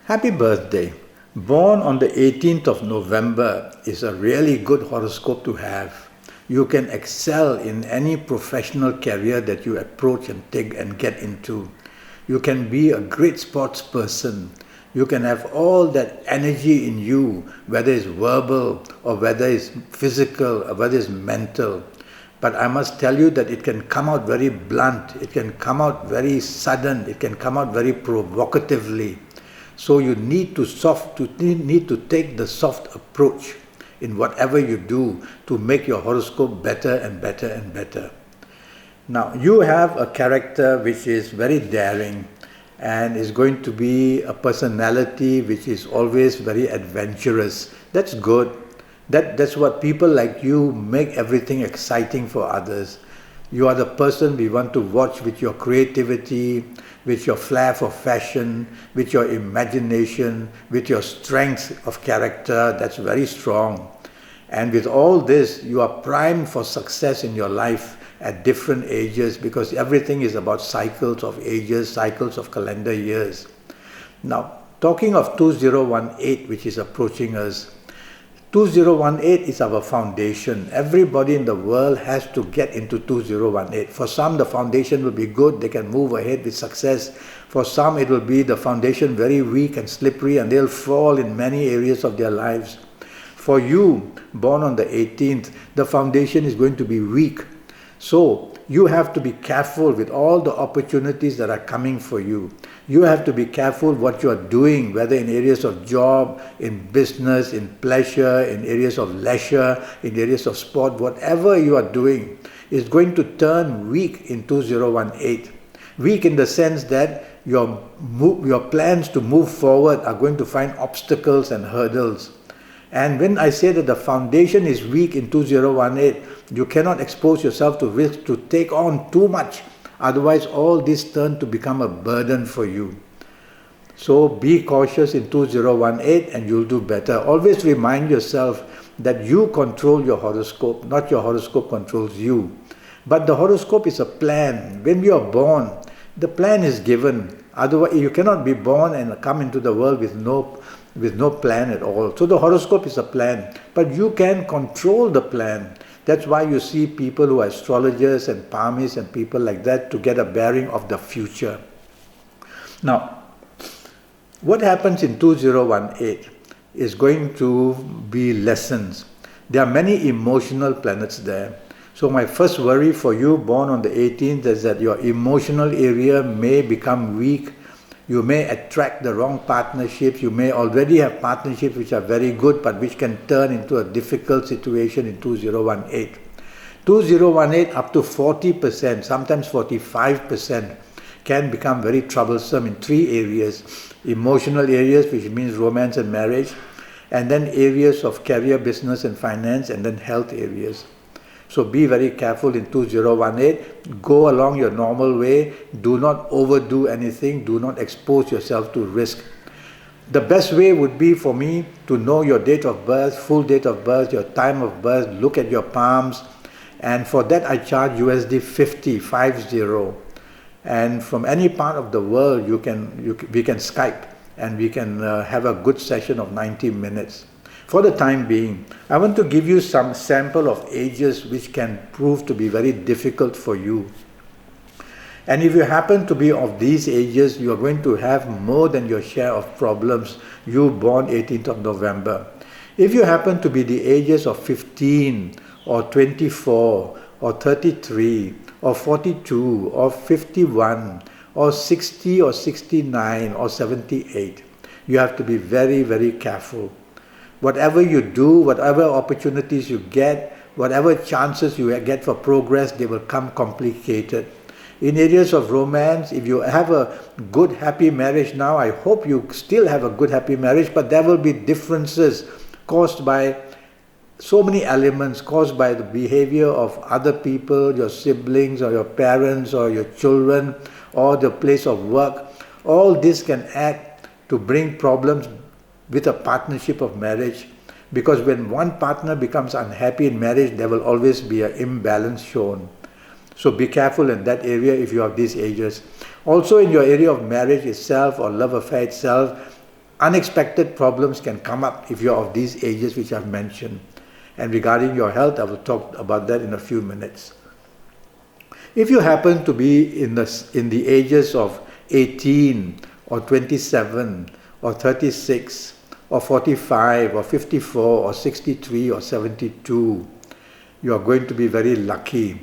Happy birthday. Born on the 18th of November is a really good horoscope to have. You can excel in any professional career that you approach and take and get into. You can be a great sports person. You can have all that energy in you, whether it's verbal or whether it's physical or whether it's mental. But I must tell you that it can come out very blunt, it can come out very sudden, it can come out very provocatively. So you need to take the soft approach in whatever you do to make your horoscope better and better and better. Now you have a character which is very daring and is going to be a personality which is always very adventurous. That's good. That's what people like you make everything exciting for others. You are the person we want to watch with your creativity, with your flair for fashion, with your imagination, with your strength of character that's very strong. And with all this, you are primed for success in your life at different ages because everything is about cycles of ages, cycles of calendar years. Now, talking of 2018, which is approaching us, 2018 is our foundation. Everybody in the world has to get into 2018. For some, the foundation will be good. They can move ahead with success. For some, it will be the foundation very weak and slippery and they'll fall in many areas of their lives. For you, born on the 18th, the foundation is going to be weak. So you have to be careful with all the opportunities that are coming for you. You have to be careful what you are doing, whether in areas of job, in business, in pleasure, in areas of leisure, in areas of sport. Whatever you are doing is going to turn weak in 2018. Weak in the sense that your plans to move forward are going to find obstacles and hurdles. And when I say that the foundation is weak in 2018, you cannot expose yourself to risk to take on too much. Otherwise, all this turn to become a burden for you. So be cautious in 2018 and you'll do better. Always remind yourself that you control your horoscope, not your horoscope controls you. But the horoscope is a plan. When you are born, the plan is given. Otherwise, you cannot be born and come into the world with no plan at all. So the horoscope is a plan, but you can control the plan. That's why you see people who are astrologers and palmists and people like that to get a bearing of the future. Now, what happens in 2018 is going to be lessons. There are many emotional planets there. So my first worry for you born on the 18th is that your emotional area may become weak. You may attract the wrong partnerships. You may already have partnerships which are very good but which can turn into a difficult situation in 2018. 2018 up to 40%, sometimes 45% can become very troublesome in three areas. Emotional areas, which means romance and marriage, and then areas of career, business and finance, and then health areas. So be very careful in 2018. Go along your normal way. Do not overdo anything. Do not expose yourself to risk. The best way would be for me to know your date of birth, full date of birth, your time of birth, look at your palms. And for that I charge USD 50. And from any part of the world we can Skype and we can have a good session of 90 minutes. For the time being, I want to give you some sample of ages which can prove to be very difficult for you. And if you happen to be of these ages, you are going to have more than your share of problems, you born 18th of November. If you happen to be the ages of 15 or 24 or 33 or 42 or 51 or 60 or 69 or 78, you have to be very, very careful. Whatever you do, whatever opportunities you get, whatever chances you get for progress, they will come complicated. In areas of romance, if you have a good, happy marriage now, I hope you still have a good, happy marriage, but there will be differences caused by so many elements, caused by the behavior of other people, your siblings or your parents or your children or the place of work. All this can add to bring problems with a partnership of marriage, because when one partner becomes unhappy in marriage, there will always be an imbalance shown. So be careful in that area if you have these ages. Also in your area of marriage itself or love affair itself, Unexpected problems can come up if you're of these ages which I've mentioned. And regarding your health, I will talk about that in a few minutes. If you happen to be in the ages of 18 or 27 or 36 or 45 or 54 or 63 or 72, you are going to be very lucky.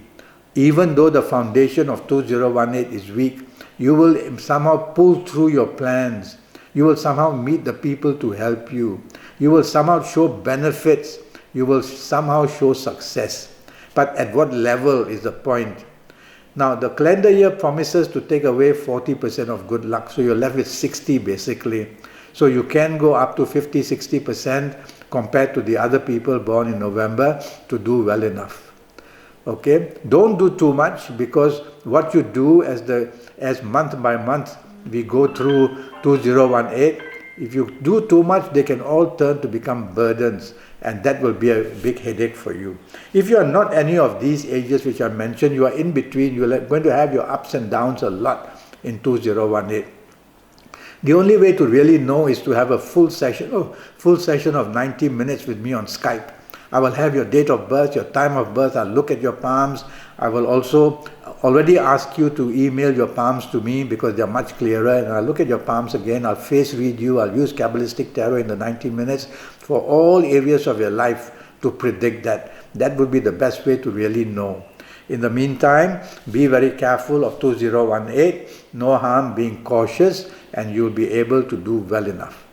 Even though the foundation of 2018 is weak, you will somehow pull through your plans. You will somehow meet the people to help you. You will somehow show benefits. You will somehow show success. But at what level is the point? Now, the calendar year promises to take away 40% of good luck, so you're left with 60 basically. So you can go up to 50-60% compared to the other people born in November to do well enough. Okay, don't do too much, because what you do as month by month we go through 2018, if you do too much, they can all turn to become burdens, and that will be a big headache for you. If you are not any of these ages which I mentioned, you are in between, you are going to have your ups and downs a lot in 2018. The only way to really know is to have a full session of 90 minutes with me on Skype. I will have your date of birth, your time of birth, I'll look at your palms. I will also already ask you to email your palms to me because they're much clearer, and I'll look at your palms again, I'll face read you, I'll use Kabbalistic Tarot in the 90 minutes for all areas of your life to predict that. That would be the best way to really know. In the meantime, be very careful of 2018, no harm being cautious, and you'll be able to do well enough.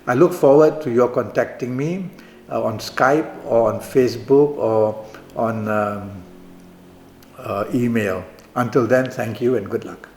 I look forward to your contacting me on Skype or on Facebook or on email. Until then, thank you and good luck.